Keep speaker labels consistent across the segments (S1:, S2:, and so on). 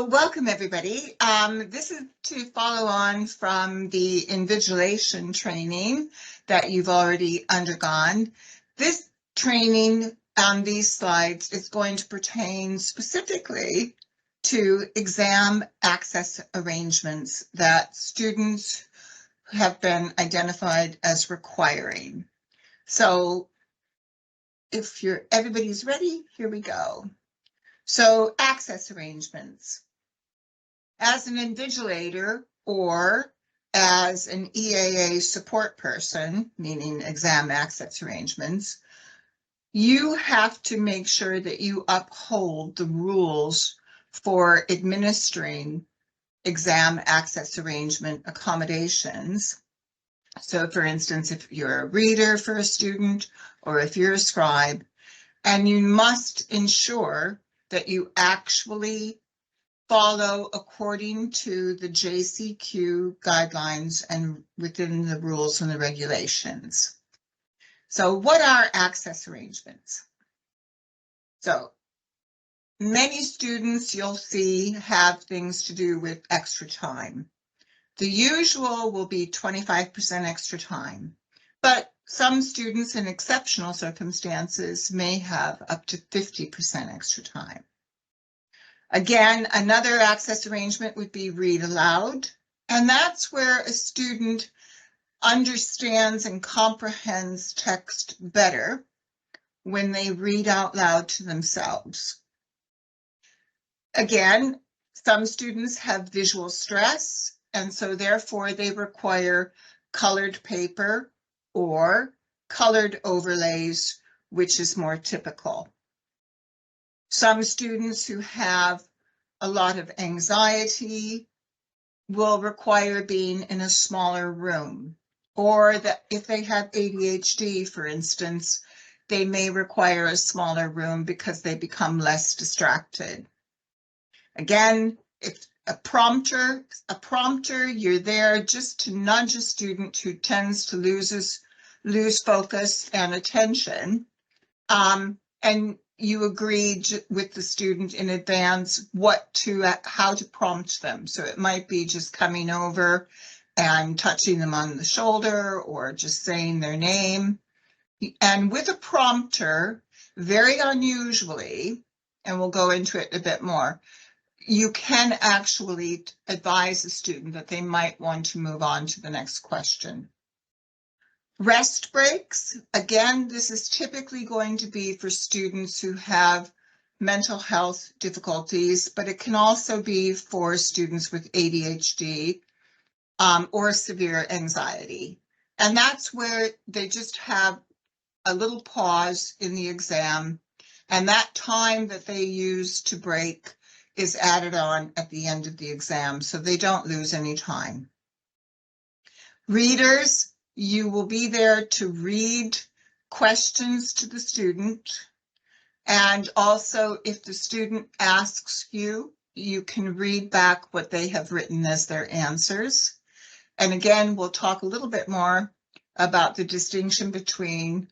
S1: So welcome everybody. This is to follow on from the invigilation training that you've already undergone. This training on these slides is going to pertain specifically to exam access arrangements that students have been identified as requiring. So if everybody's ready, here we go. So access arrangements. As an invigilator or as an EAA support person, meaning exam access arrangements, you have to make sure that you uphold the rules for administering exam access arrangement accommodations. So for instance, if you're a reader for a student or if you're a scribe, and you must ensure that you actually follow according to the JCQ guidelines and within the rules and the regulations. So what are access arrangements? So many students you'll see have things to do with extra time. The usual will be 25% extra time, but some students in exceptional circumstances may have up to 50% extra time. Again, another access arrangement would be read aloud, and that's where a student understands and comprehends text better when they read out loud to themselves. Again, some students have visual stress, and so therefore they require colored paper or colored overlays, which is more typical. Some students who have a lot of anxiety will require being in a smaller room, or that if they have ADHD, for instance, they may require a smaller room because they become less distracted. Again, if a prompter, you're there just to nudge a student who tends to lose focus and attention, and you agreed with the student in advance how to prompt them. So it might be just coming over and touching them on the shoulder or just saying their name. And with a prompter, very unusually, and we'll go into it a bit more, you can actually advise a student that they might want to move on to the next question. Rest breaks, again, this is typically going to be for students who have mental health difficulties, but it can also be for students with ADHD or severe anxiety. And that's where they just have a little pause in the exam, and that time that they use to break is added on at the end of the exam, so they don't lose any time. Readers, you will be there to read questions to the student, and also if the student asks you, you can read back what they have written as their answers. And again, we'll talk a little bit more about the distinction between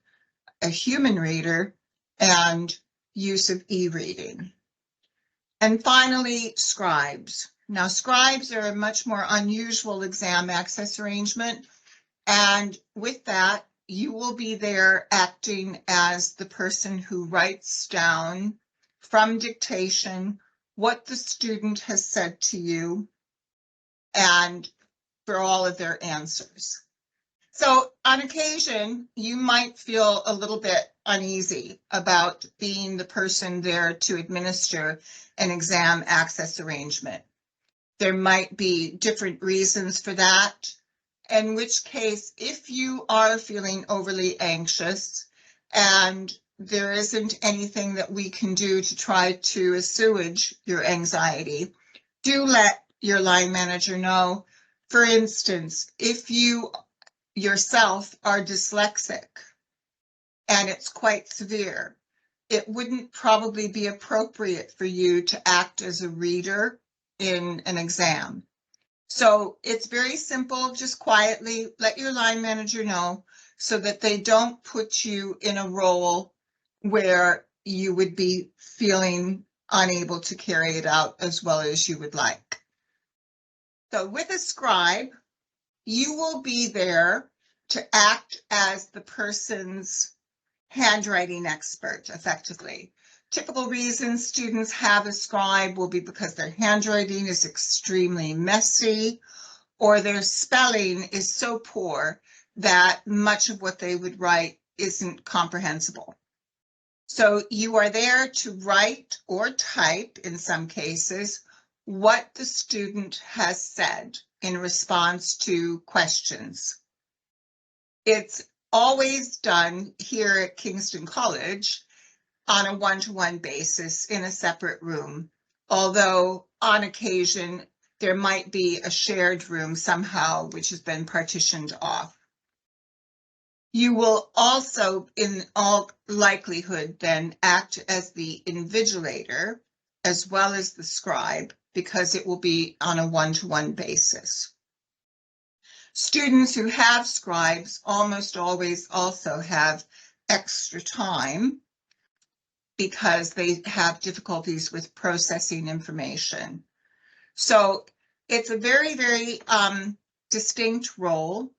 S1: a human reader and use of e-reading. And finally, scribes. Now, scribes are a much more unusual exam access arrangement. And with that, you will be there acting as the person who writes down from dictation what the student has said to you and for all of their answers. So on occasion, you might feel a little bit uneasy about being the person there to administer an exam access arrangement. There might be different reasons for that. In which case, if you are feeling overly anxious and there isn't anything that we can do to try to assuage your anxiety, do let your line manager know. For instance, if you yourself are dyslexic and it's quite severe, it wouldn't probably be appropriate for you to act as a reader in an exam. So it's very simple, just quietly let your line manager know so that they don't put you in a role where you would be feeling unable to carry it out as well as you would like. So with a scribe, you will be there to act as the person's handwriting expert, effectively. Typical reasons students have a scribe will be because their handwriting is extremely messy, or their spelling is so poor that much of what they would write isn't comprehensible. So you are there to write or type, in some cases, what the student has said in response to questions. It's always done here at Kingston College on a one-to-one basis in a separate room, although on occasion there might be a shared room somehow which has been partitioned off. You will also, in all likelihood, then act as the invigilator as well as the scribe, because it will be on a one-to-one basis. Students who have scribes almost always also have extra time because they have difficulties with processing information. So it's a very, very distinct role.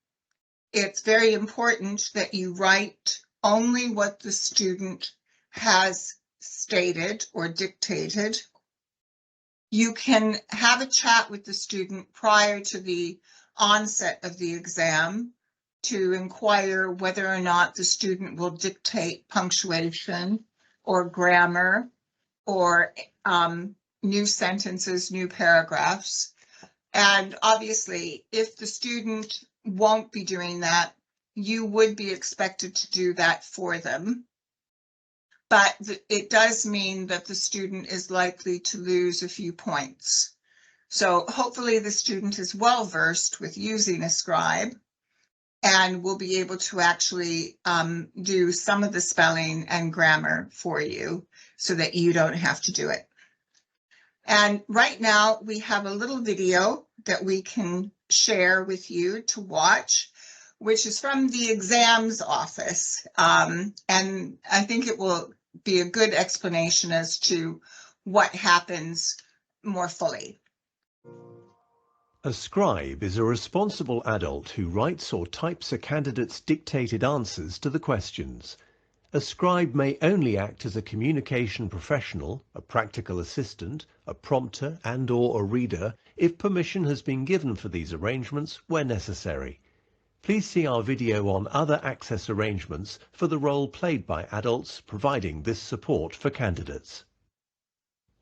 S1: It's very important that you write only what the student has stated or dictated. You can have a chat with the student prior to the onset of the exam to inquire whether or not the student will dictate punctuation or grammar or new sentences, new paragraphs. And obviously, if the student won't be doing that, you would be expected to do that for them. But it does mean that the student is likely to lose a few points. So hopefully the student is well versed with using a scribe and will be able to actually do some of the spelling and grammar for you so that you don't have to do it. And right now we have a little video that we can share with you to watch, which is from the exams office. And I think it will be a good explanation as to what happens more fully.
S2: A scribe is a responsible adult who writes or types a candidate's dictated answers to the questions. A scribe may only act as a communication professional, a practical assistant, a prompter and/or a reader if permission has been given for these arrangements where necessary. Please see our video on other access arrangements for the role played by adults providing this support for candidates.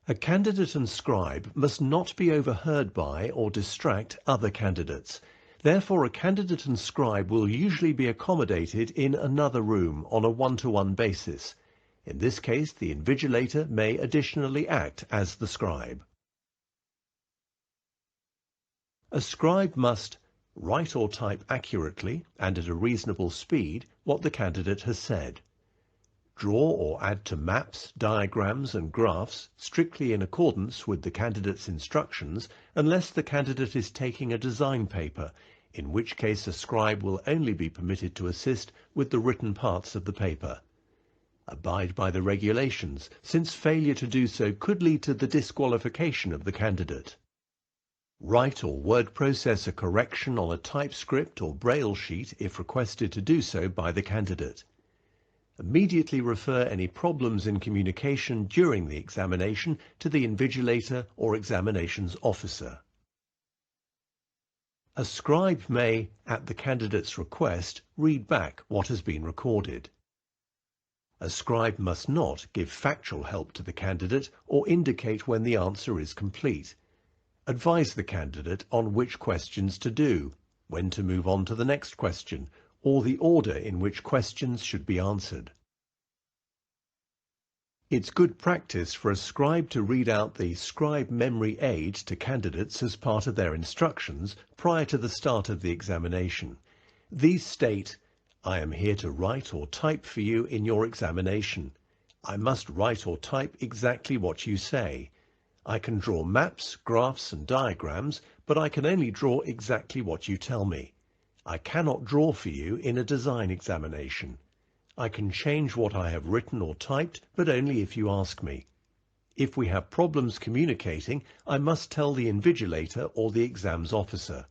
S2: A candidate and scribe must not be overheard by or distract other candidates. Therefore, a candidate and scribe will usually be accommodated in another room on a one-to-one basis. In this case, the invigilator may additionally act as the scribe. A scribe must write or type accurately and at a reasonable speed what the candidate has said. Draw or add to maps, diagrams and graphs strictly in accordance with the candidate's instructions unless the candidate is taking a design paper, in which case a scribe will only be permitted to assist with the written parts of the paper. Abide by the regulations, since failure to do so could lead to the disqualification of the candidate. Write or word process a correction on a typescript or braille sheet if requested to do so by the candidate. Immediately refer any problems in communication during the examination to the invigilator or examinations officer. A scribe may, at the candidate's request, read back what has been recorded. A scribe must not give factual help to the candidate or indicate when the answer is complete. Advise the candidate on which questions to do, when to move on to the next question, or the order in which questions should be answered. It's good practice for a scribe to read out the scribe memory aid to candidates as part of their instructions prior to the start of the examination. These state, "I am here to write or type for you in your examination. I must write or type exactly what you say. I can draw maps, graphs and diagrams, but I can only draw exactly what you tell me. I cannot draw for you in a design examination. I can change what I have written or typed, but only if you ask me. If we have problems communicating, I must tell the invigilator or the exams officer.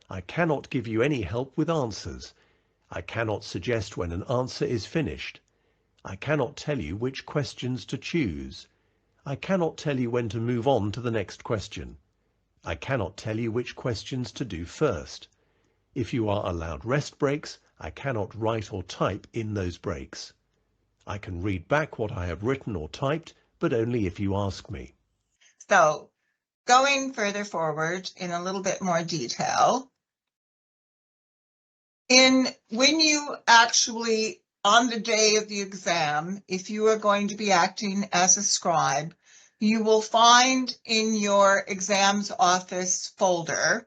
S2: I cannot give you any help with answers. I cannot suggest when an answer is finished. I cannot tell you which questions to choose. I cannot tell you when to move on to the next question. I cannot tell you which questions to do first. If you are allowed rest breaks, I cannot write or type in those breaks. I can read back what I have written or typed, but only if you ask me.
S1: So going further forward in a little bit more detail, when you actually, on the day of the exam, if you are going to be acting as a scribe, you will find in your exams office folder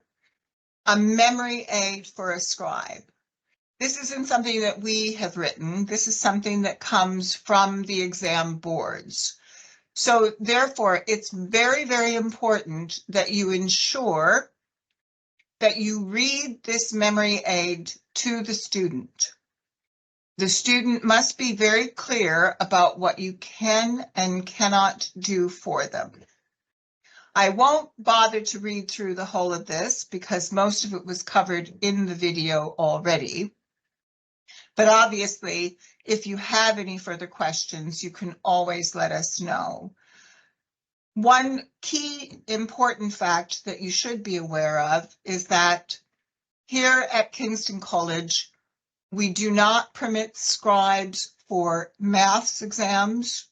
S1: a memory aid for a scribe. This isn't something that we have written. This is something that comes from the exam boards. So therefore, it's very, very important that you ensure that you read this memory aid to the student. The student must be very clear about what you can and cannot do for them. I won't bother to read through the whole of this because most of it was covered in the video already. But obviously, if you have any further questions, you can always let us know. One key important fact that you should be aware of is that here at Kingston College, we do not permit scribes for maths exams,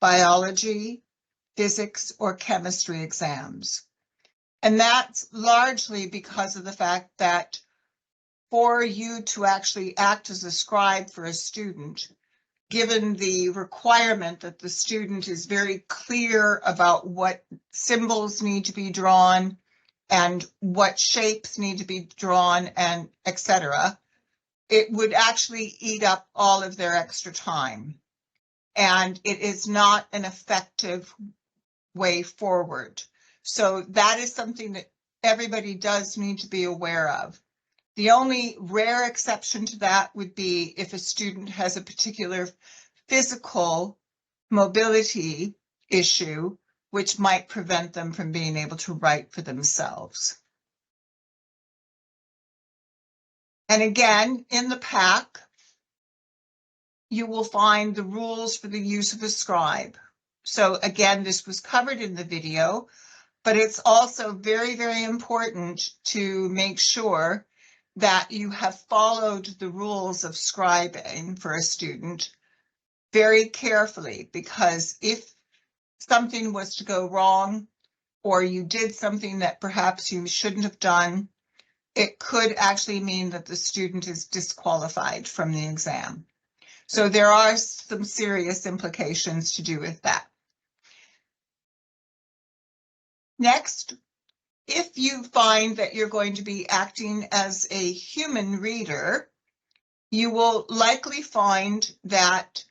S1: biology, physics, or chemistry exams. And that's largely because of the fact that for you to actually act as a scribe for a student, given the requirement that the student is very clear about what symbols need to be drawn and what shapes need to be drawn and etc., it would actually eat up all of their extra time. And it is not an effective way forward. So that is something that everybody does need to be aware of. The only rare exception to that would be if a student has a particular physical mobility issue, which might prevent them from being able to write for themselves. And again, in the pack, you will find the rules for the use of a scribe. So again, this was covered in the video, but it's also very, very important to make sure that you have followed the rules of scribing for a student very carefully, because if something was to go wrong or you did something that perhaps you shouldn't have done, it could actually mean that the student is disqualified from the exam. So there are some serious implications to do with that. Next, if you find that you're going to be acting as a human reader, you will likely find that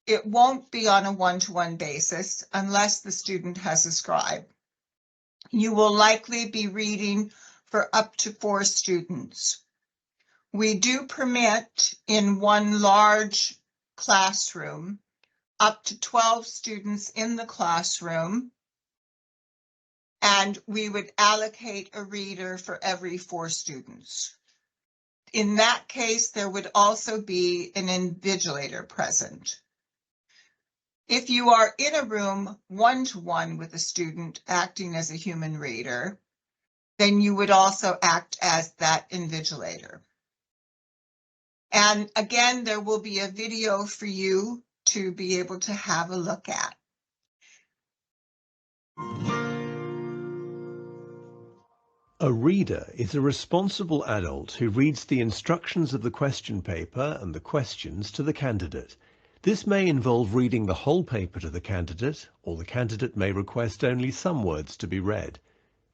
S1: it won't be on a one-to-one basis unless the student has a scribe. You will likely be reading for up to 4 students. We do permit in one large classroom up to 12 students in the classroom, and we would allocate a reader for every 4 students. In that case, there would also be an invigilator present. If you are in a room one-to-one with a student acting as a human reader, then you would also act as that invigilator. And again, there will be a video for you to be able to have a look at.
S2: A reader is a responsible adult who reads the instructions of the question paper and the questions to the candidate. This may involve reading the whole paper to the candidate, or the candidate may request only some words to be read.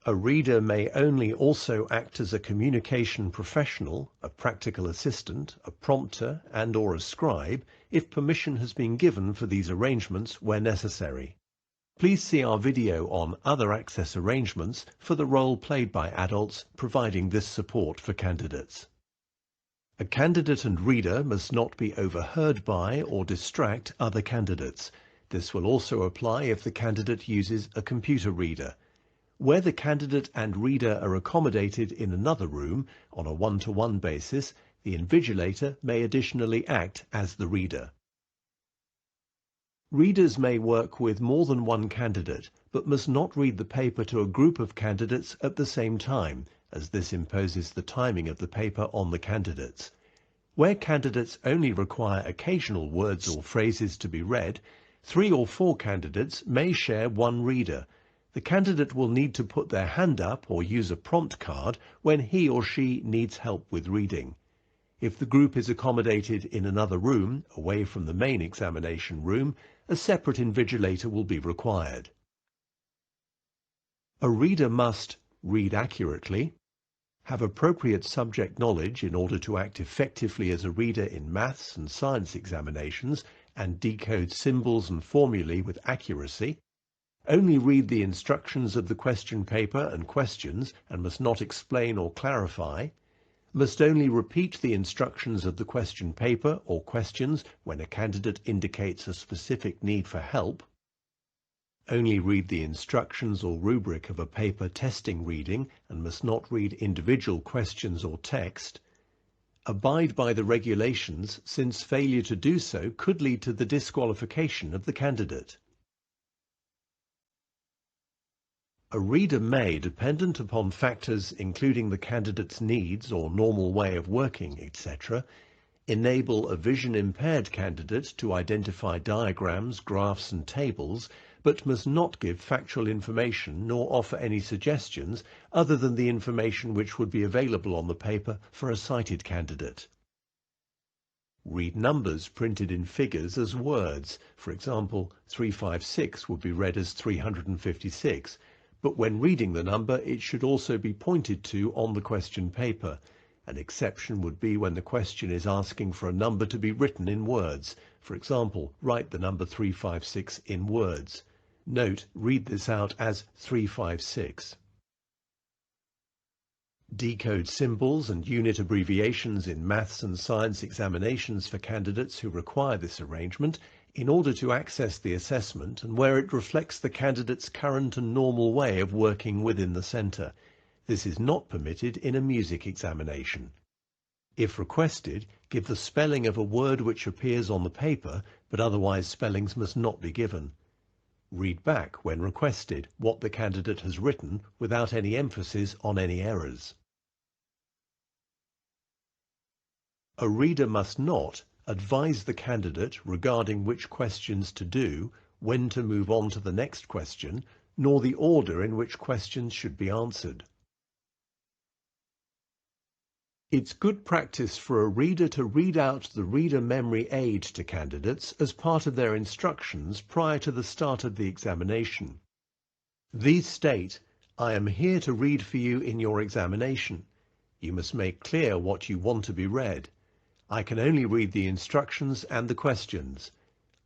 S2: A reader may only also act as a communication professional, a practical assistant, a prompter, and/or a scribe if permission has been given for these arrangements where necessary. Please see our video on other access arrangements for the role played by adults providing this support for candidates. A candidate and reader must not be overheard by or distract other candidates. This will also apply if the candidate uses a computer reader. Where the candidate and reader are accommodated in another room on a one-to-one basis, the invigilator may additionally act as the reader. Readers may work with more than one candidate, but must not read the paper to a group of candidates at the same time, as this imposes the timing of the paper on the candidates. Where candidates only require occasional words or phrases to be read, 3 or 4 candidates may share one reader. The candidate will need to put their hand up or use a prompt card when he or she needs help with reading. If the group is accommodated in another room, away from the main examination room, a separate invigilator will be required. A reader must read accurately, have appropriate subject knowledge in order to act effectively as a reader in maths and science examinations and decode symbols and formulae with accuracy, only read the instructions of the question paper and questions and must not explain or clarify, must only repeat the instructions of the question paper or questions when a candidate indicates a specific need for help, only read the instructions or rubric of a paper testing reading and must not read individual questions or text, abide by the regulations since failure to do so could lead to the disqualification of the candidate. A reader may, dependent upon factors including the candidate's needs or normal way of working, etc., enable a vision-impaired candidate to identify diagrams, graphs and tables, but must not give factual information nor offer any suggestions other than the information which would be available on the paper for a sighted candidate. Read numbers printed in figures as words. For example, 356 would be read as 356. But when reading the number, it should also be pointed to on the question paper. An exception would be when the question is asking for a number to be written in words. For example, write the number 356 in words. Note, read this out as 356. Decode symbols and unit abbreviations in maths and science examinations for candidates who require this arrangement in order to access the assessment and where it reflects the candidate's current and normal way of working within the centre. This is not permitted in a music examination. If requested, give the spelling of a word which appears on the paper, but otherwise spellings must not be given. Read back, when requested, what the candidate has written without any emphasis on any errors. A reader must not advise the candidate regarding which questions to do, when to move on to the next question, nor the order in which questions should be answered. It's good practice for a reader to read out the reader memory aid to candidates as part of their instructions prior to the start of the examination. These state, "I am here to read for you in your examination. You must make clear what you want to be read. I can only read the instructions and the questions.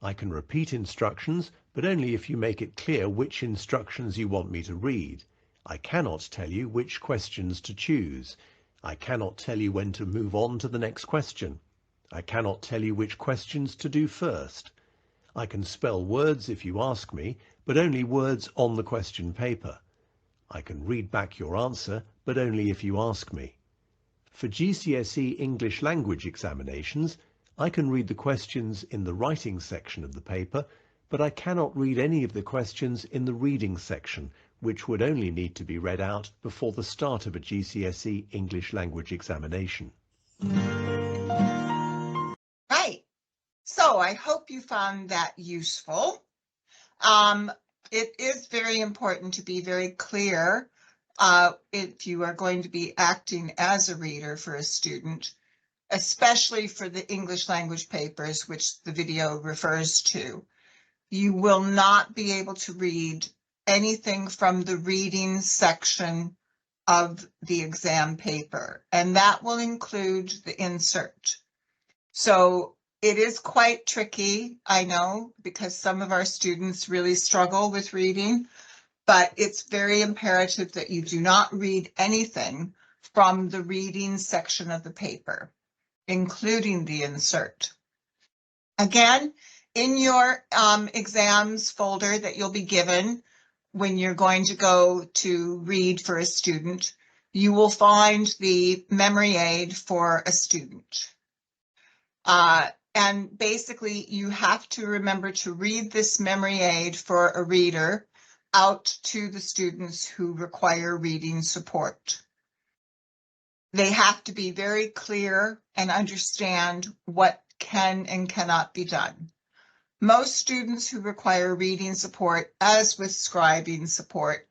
S2: I can repeat instructions, but only if you make it clear which instructions you want me to read. I cannot tell you which questions to choose. I cannot tell you when to move on to the next question. I cannot tell you which questions to do first. I can spell words if you ask me, but only words on the question paper. I can read back your answer, but only if you ask me. For GCSE English language examinations, I can read the questions in the writing section of the paper, but I cannot read any of the questions in the reading section, which would only need to be read out before the start of a GCSE English language examination.
S1: Right. So I hope you found that useful. It is very important to be very clear if you are going to be acting as a reader for a student, especially for the English language papers, which the video refers to. You will not be able to read anything from the reading section of the exam paper, and that will include the insert. So it is quite tricky, I know, because some of our students really struggle with reading, but it's very imperative that you do not read anything from the reading section of the paper, including the insert. Again, In your exams folder that you'll be given when you're going to go to read for a student, you will find the memory aid for a student. And basically, you have to remember to read this memory aid for a reader out to the students who require reading support. They have to be very clear and understand what can and cannot be done. Most students who require reading support, as with scribing support,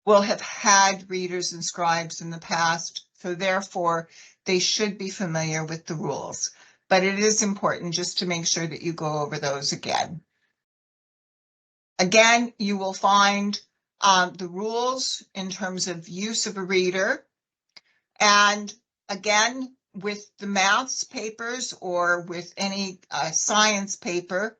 S1: will have had readers and scribes in the past, so therefore they should be familiar with the rules. But it is important just to make sure that you go over those again. Again, you will find the rules in terms of use of a reader. And again, with the maths papers or with any science paper,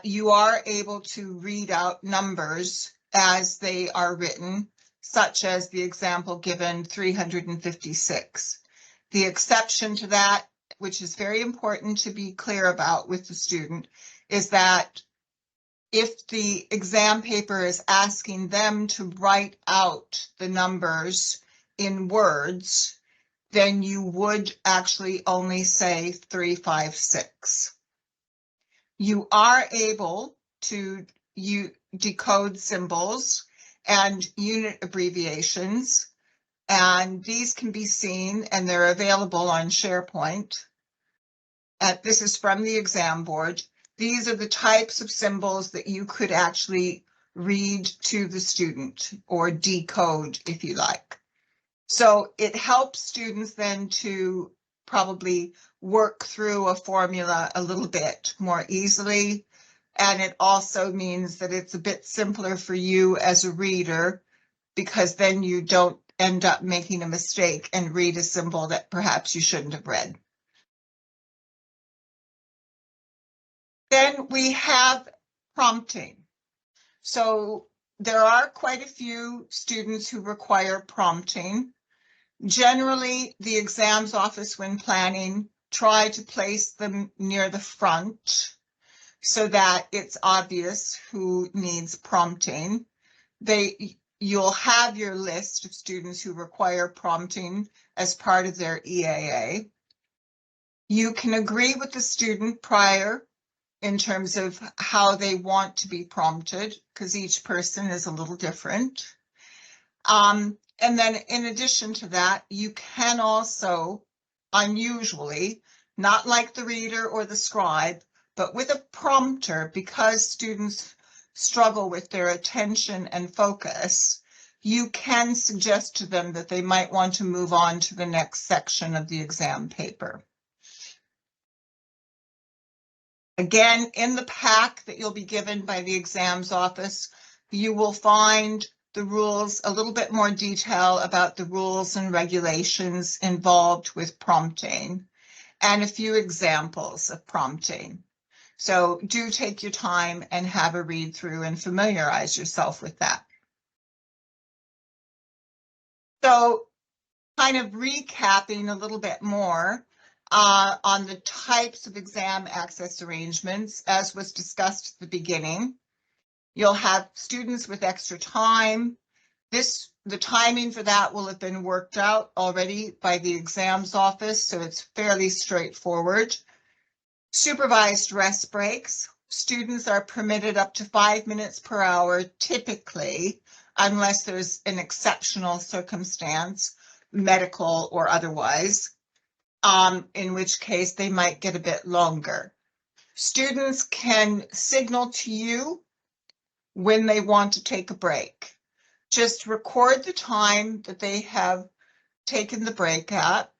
S1: you are able to read out numbers as they are written, such as the example given 356. The exception to that, which is very important to be clear about with the student, is that if the exam paper is asking them to write out the numbers in words, then you would actually only say 356. You are able to decode symbols and unit abbreviations, and these can be seen and they're available on SharePoint. This is from the exam board. These are the types of symbols that you could actually read to the student or decode, if you like. So it helps students then to probably work through a formula a little bit more easily. And it also means that it's a bit simpler for you as a reader, because then you don't end up making a mistake and read a symbol that perhaps you shouldn't have read. Then we have prompting. So there are quite a few students who require prompting. Generally, the exams office, when planning, try to place them near the front so that it's obvious who needs prompting. You'll have your list of students who require prompting as part of their EAA. You can agree with the student prior in terms of how they want to be prompted, because each person is a little different. And then in addition to that, you can also, unusually, not like the reader or the scribe, but with a prompter, because students struggle with their attention and focus, you can suggest to them that they might want to move on to the next section of the exam paper. Again, in the pack that you'll be given by the exams office, you will find the rules, a little bit more detail about the rules and regulations involved with prompting, and a few examples of prompting. So do take your time and have a read through and familiarize yourself with that. So kind of recapping a little bit more on the types of exam access arrangements, as was discussed at the beginning. You'll have students with extra time. The timing for that will have been worked out already by the exams office, so it's fairly straightforward. Supervised rest breaks. Students are permitted up to 5 minutes per hour, typically, unless there's an exceptional circumstance, medical or otherwise, in which case they might get a bit longer. Students can signal to you when they want to take a break. Just record the time that they have taken the break at,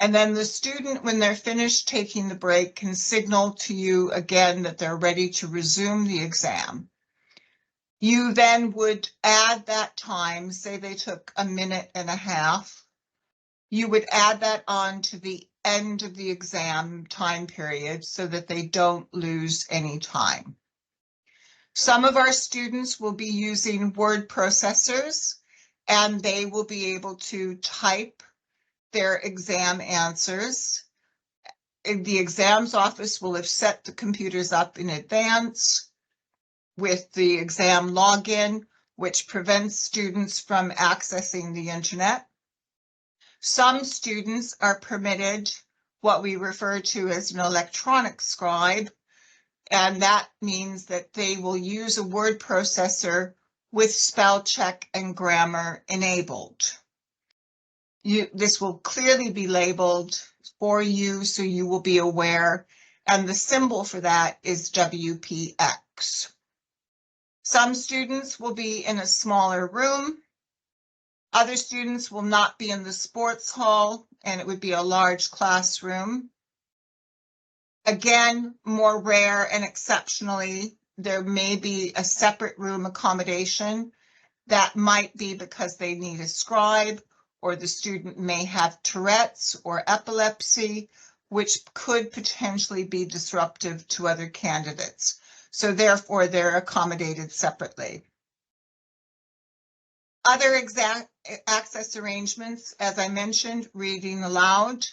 S1: and then the student, when they're finished taking the break, can signal to you again that they're ready to resume the exam. You then would add that time, say they took a minute and a half, you would add that on to the end of the exam time period so that they don't lose any time. Some of our students will be using word processors, and they will be able to type their exam answers. the exams office will have set the computers up in advance with the exam login, which prevents students from accessing the internet. Some students are permitted what we refer to as an electronic scribe, and that means that they will use a word processor with spell check and grammar enabled. This will clearly be labeled for you, so you will be aware, and the symbol for that is WPX. Some students will be in a smaller room. Other students will not be in the sports hall, and it would be a large classroom. Again, more rare and exceptionally, there may be a separate room accommodation. That might be because they need a scribe, or the student may have Tourette's or epilepsy, which could potentially be disruptive to other candidates. So therefore, they're accommodated separately. Other access arrangements, as I mentioned, reading aloud.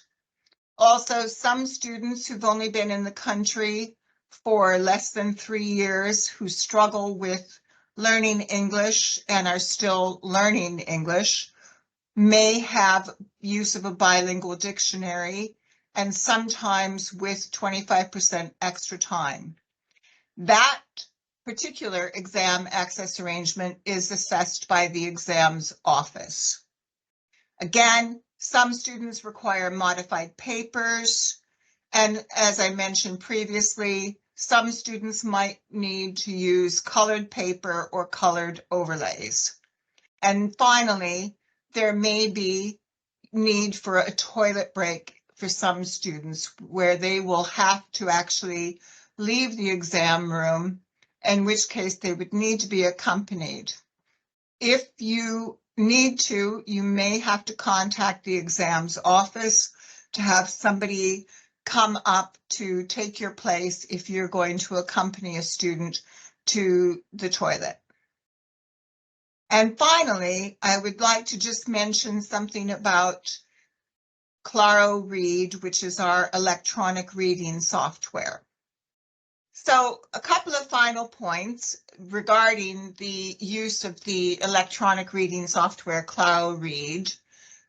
S1: Also, some students who've only been in the country for less than 3 years who struggle with learning English and are still learning English may have use of a bilingual dictionary, and sometimes with 25% extra time. That particular exam access arrangement is assessed by the exams office. Again, some students require modified papers, and as I mentioned previously, some students might need to use colored paper or colored overlays. And finally, there may be need for a toilet break for some students where they will have to actually leave the exam room, in which case they would need to be accompanied. If you need to, you may have to contact the exams office to have somebody come up to take your place if you're going to accompany a student to the toilet. And finally, I would like to just mention something about Claro Read, which is our electronic reading software. So a couple of final points regarding the use of the electronic reading software, Claro Read.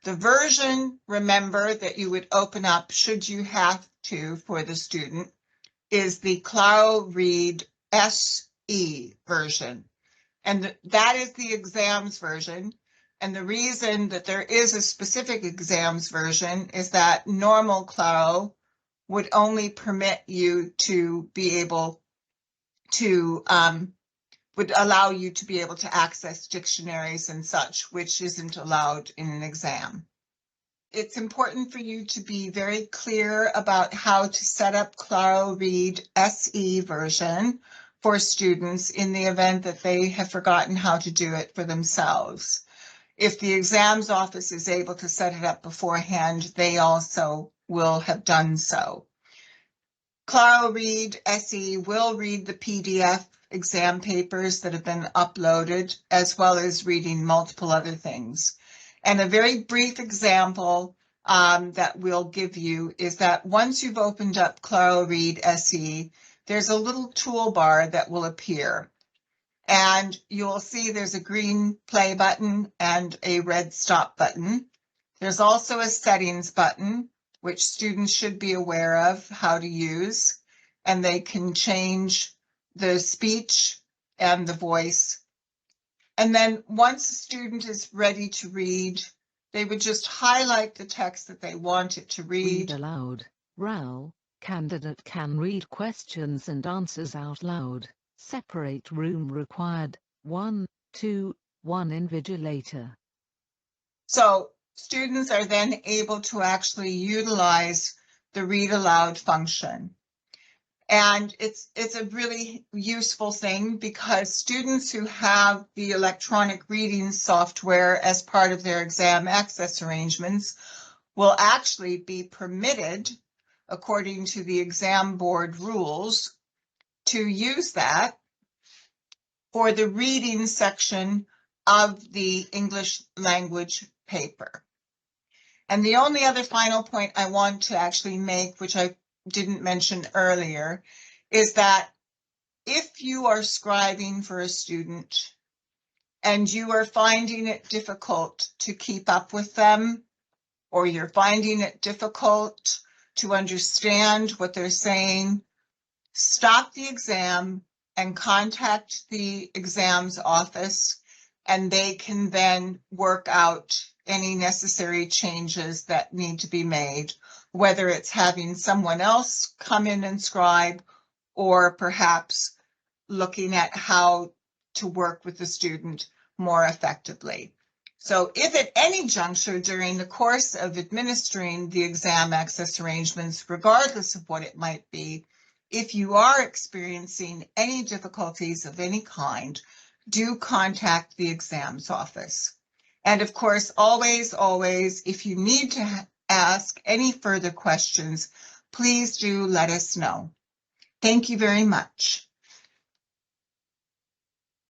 S1: The version, remember, that you would open up should you have to for the student is the Claro Read SE version. And that is the exams version. And the reason that there is a specific exams version is that normal Claro would only permit you to be able to, would allow you to be able to access dictionaries and such, which isn't allowed in an exam. It's important for you to be very clear about how to set up Claro Read SE version for students in the event that they have forgotten how to do it for themselves. If the exams office is able to set it up beforehand, they also will have done so. Claro Read SE will read the PDF exam papers that have been uploaded, as well as reading multiple other things. And a very brief example that we'll give you is that once you've opened up Claro Read SE, there's a little toolbar that will appear. And you'll see there's a green play button and a red stop button. There's also a settings button, which students should be aware of how to use, and they can change the speech and the voice. And then once a student is ready to read, they would just highlight the text that they want it to read.
S3: Read aloud. RAL. Candidate can read questions and answers out loud. Separate room required. 1, 2, 1 invigilator.
S1: So students are then able to actually utilize the read aloud function. And it's a really useful thing because students who have the electronic reading software as part of their exam access arrangements will actually be permitted, according to the exam board rules, to use that for the reading section of the English language paper. And the only other final point I want to actually make, which I didn't mention earlier is that if you are scribing for a student and you are finding it difficult to keep up with them, or you're finding it difficult to understand what they're saying, stop the exam and contact the exams office, and they can then work out any necessary changes that need to be made, whether it's having someone else come in and scribe, or perhaps looking at how to work with the student more effectively. So if at any juncture during the course of administering the exam access arrangements, regardless of what it might be, if you are experiencing any difficulties of any kind, do contact the exams office. And of course, always, if you need to ask any further questions, please do let us know. Thank you very much.